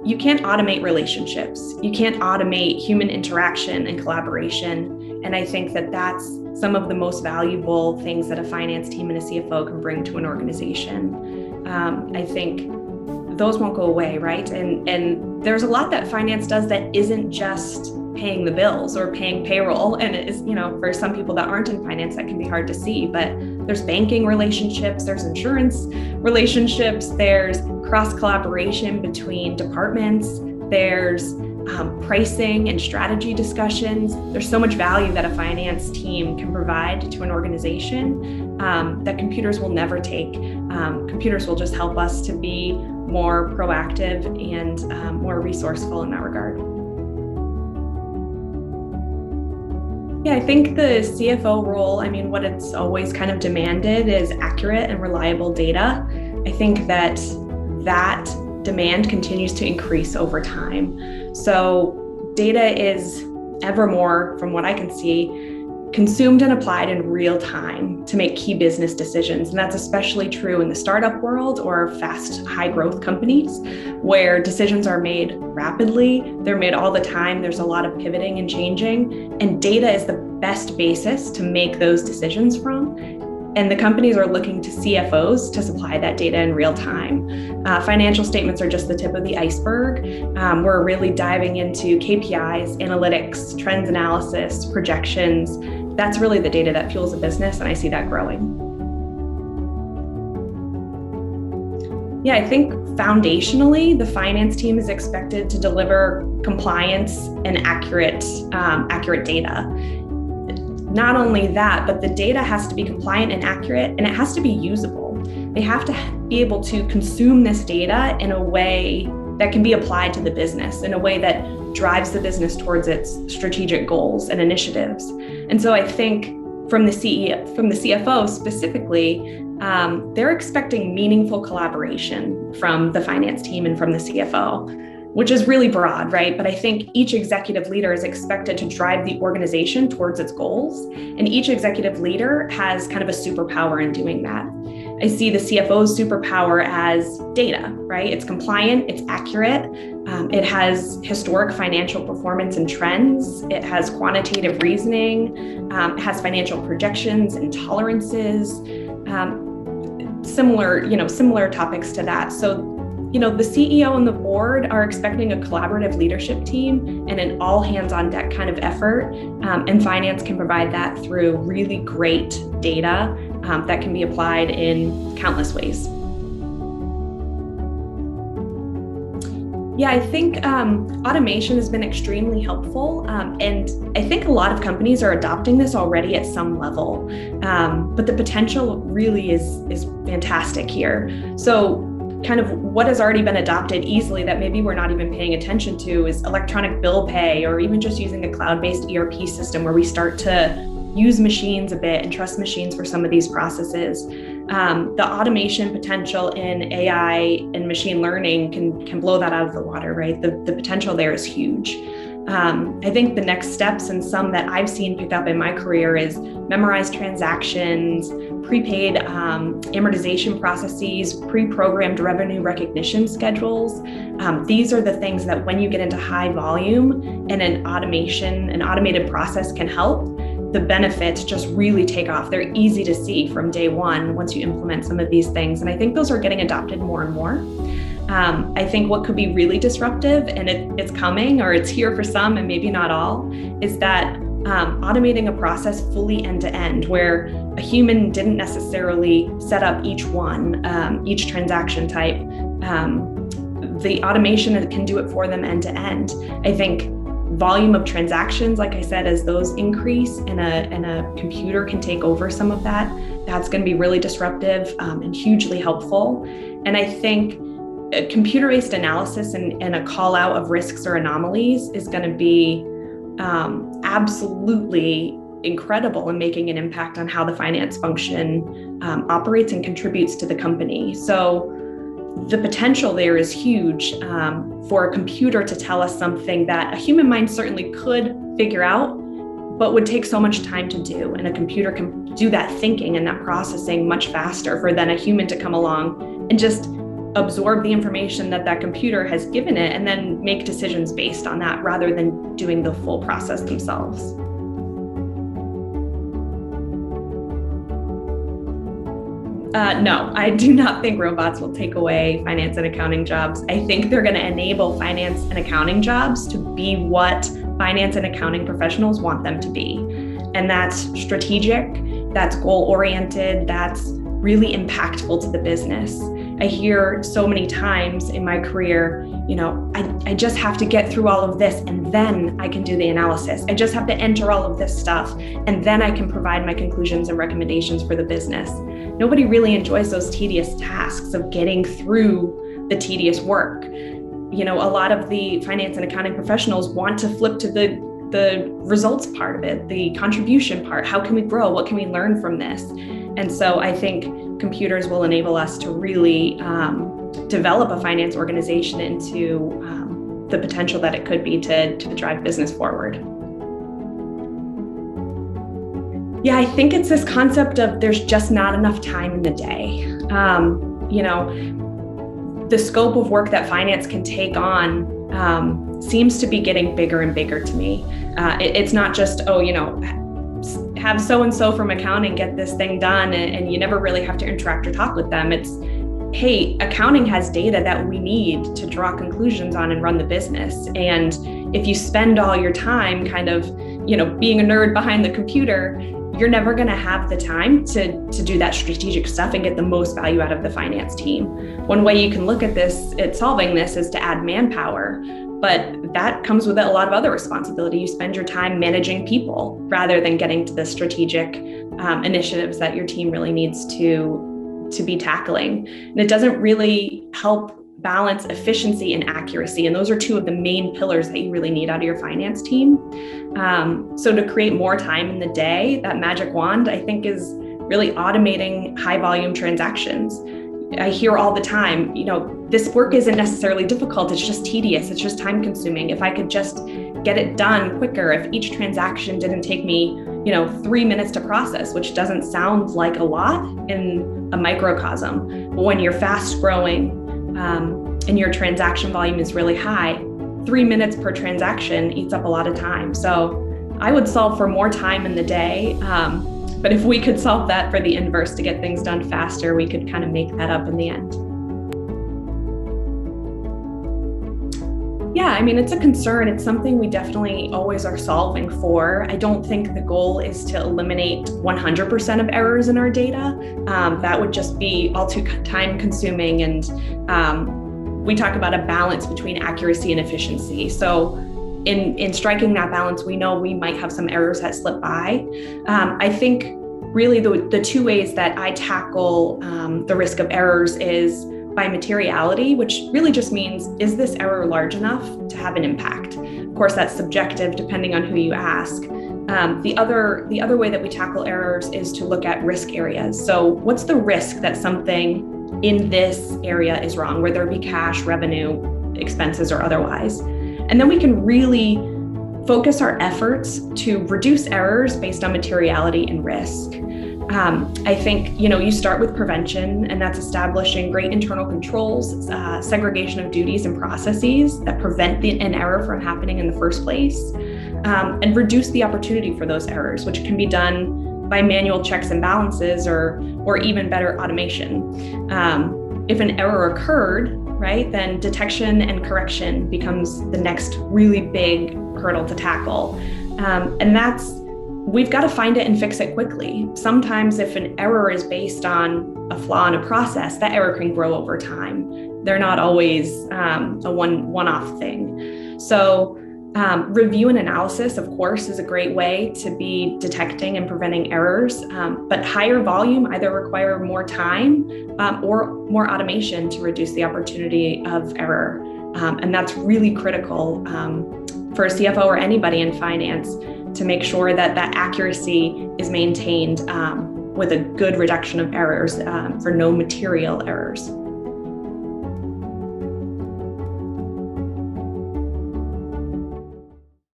you can't automate relationships. You can't automate human interaction and collaboration. And I think that that's some of the most valuable things that a finance team and a CFO can bring to an organization. I think those won't go away, right? And there's a lot that finance does that isn't just paying the bills or paying payroll. And it is, for some people that aren't in finance, that can be hard to see, but there's banking relationships, there's insurance relationships, there's cross collaboration between departments, there's pricing and strategy discussions. There's so much value that a finance team can provide to an organization that computers will never take. Computers will just help us to be more proactive and more resourceful in that regard. Yeah, I think the CFO role, what it's always kind of demanded is accurate and reliable data. I think that demand continues to increase over time. So data is ever more, from what I can see, consumed and applied in real time to make key business decisions. And that's especially true in the startup world or fast, high growth companies where decisions are made rapidly. They're made all the time. There's a lot of pivoting and changing, and data is the best basis to make those decisions from. And the companies are looking to CFOs to supply that data in real time. Financial statements are just the tip of the iceberg. We're really diving into KPIs, analytics, trends analysis, projections. That's really the data that fuels a business, and I see that growing. Yeah, I think foundationally, the finance team is expected to deliver compliance and accurate data. Not only that, but the data has to be compliant and accurate, and it has to be usable. They have to be able to consume this data in a way that can be applied to the business, in a way that drives the business towards its strategic goals and initiatives. And so I think from the CFO specifically, they're expecting meaningful collaboration from the finance team and from the CFO, which is really broad, right? But I think each executive leader is expected to drive the organization towards its goals. And each executive leader has kind of a superpower in doing that. I see the CFO's superpower as data, right? It's compliant, it's accurate, it has historic financial performance and trends, it has quantitative reasoning, it has financial projections and tolerances, similar topics to that. So the CEO and the board are expecting a collaborative leadership team and an all hands on deck kind of effort. And finance can provide that through really great data that can be applied in countless ways. Yeah, I think automation has been extremely helpful. And I think a lot of companies are adopting this already at some level. But the potential really is fantastic here. So kind of what has already been adopted easily that maybe we're not even paying attention to is electronic bill pay, or even just using a cloud-based ERP system where we start to use machines a bit and trust machines for some of these processes. The automation potential in AI and machine learning can blow that out of the water, right? The potential there is huge. I think the next steps, and some that I've seen pick up in my career, is memorized transactions, prepaid amortization processes, pre-programmed revenue recognition schedules. These are the things that when you get into high volume and an automated process can help, the benefits just really take off. They're easy to see from day one once you implement some of these things. And I think those are getting adopted more and more. I think what could be really disruptive, and it's coming, or it's here for some and maybe not all, is that automating a process fully end to end, where a human didn't necessarily set up each transaction type. The automation can do it for them end to end. I think volume of transactions, like I said, as those increase and a computer can take over some of that, that's going to be really disruptive and hugely helpful. And I think computer-based analysis and a call out of risks or anomalies is going to be absolutely incredible in making an impact on how the finance function operates and contributes to the company. So the potential there is huge for a computer to tell us something that a human mind certainly could figure out, but would take so much time to do. And a computer can do that thinking and that processing much faster than a human to come along and just absorb the information that computer has given it and then make decisions based on that rather than doing the full process themselves. No, I do not think robots will take away finance and accounting jobs. I think they're going to enable finance and accounting jobs to be what finance and accounting professionals want them to be. And that's strategic, that's goal-oriented, that's really impactful to the business. I hear so many times in my career, I just have to get through all of this and then I can do the analysis. I just have to enter all of this stuff and then I can provide my conclusions and recommendations for the business. Nobody really enjoys those tedious tasks of getting through the tedious work. A lot of the finance and accounting professionals want to flip to the results part of it, the contribution part. How can we grow? What can we learn from this? And so I think computers will enable us to really develop a finance organization into the potential that it could be to drive business forward. Yeah, I think it's this concept of there's just not enough time in the day. The scope of work that finance can take on seems to be getting bigger and bigger to me. It's not just, have so-and-so from accounting get this thing done and you never really have to interact or talk with them. It's, hey, accounting has data that we need to draw conclusions on and run the business. And if you spend all your time kind of, being a nerd behind the computer, you're never going to have the time to do that strategic stuff and get the most value out of the finance team. One way you can look at solving this is to add manpower, but that comes with a lot of other responsibility. You spend your time managing people rather than getting to the strategic initiatives that your team really needs to be tackling. And it doesn't really help balance efficiency and accuracy. And those are two of the main pillars that you really need out of your finance team. So to create more time in the day, that magic wand, I think, is really automating high volume transactions. I hear all the time, this work isn't necessarily difficult. It's just tedious. It's just time consuming. If I could just get it done quicker, if each transaction didn't take me, 3 minutes to process, which doesn't sound like a lot in a microcosm. But when you're fast growing, and your transaction volume is really high, 3 minutes per transaction eats up a lot of time. So I would solve for more time in the day. But if we could solve that for the inverse to get things done faster, we could kind of make that up in the end. Yeah, it's a concern. It's something we definitely always are solving for. I don't think the goal is to eliminate 100% of errors in our data. That would just be all too time consuming. And we talk about a balance between accuracy and efficiency. So in striking that balance, we know we might have some errors that slip by. I think really the two ways that I tackle the risk of errors is by materiality, which really just means, is this error large enough to have an impact? Of course, that's subjective depending on who you ask. The other way that we tackle errors is to look at risk areas. So what's the risk that something in this area is wrong, whether it be cash, revenue, expenses, or otherwise? And then we can really focus our efforts to reduce errors based on materiality and risk. I think, you start with prevention, and that's establishing great internal controls, segregation of duties and processes that prevent an error from happening in the first place, and reduce the opportunity for those errors, which can be done by manual checks and balances or even better, automation. If an error occurred, right, then detection and correction becomes the next really big hurdle to tackle. And we've got to find it and fix it quickly. Sometimes if an error is based on a flaw in a process, that error can grow over time. They're not always a one-off thing. So review and analysis, of course, is a great way to be detecting and preventing errors, but higher volume either require more time or more automation to reduce the opportunity of error. And that's really critical for a CFO or anybody in finance to make sure that that accuracy is maintained with a good reduction of errors for no material errors.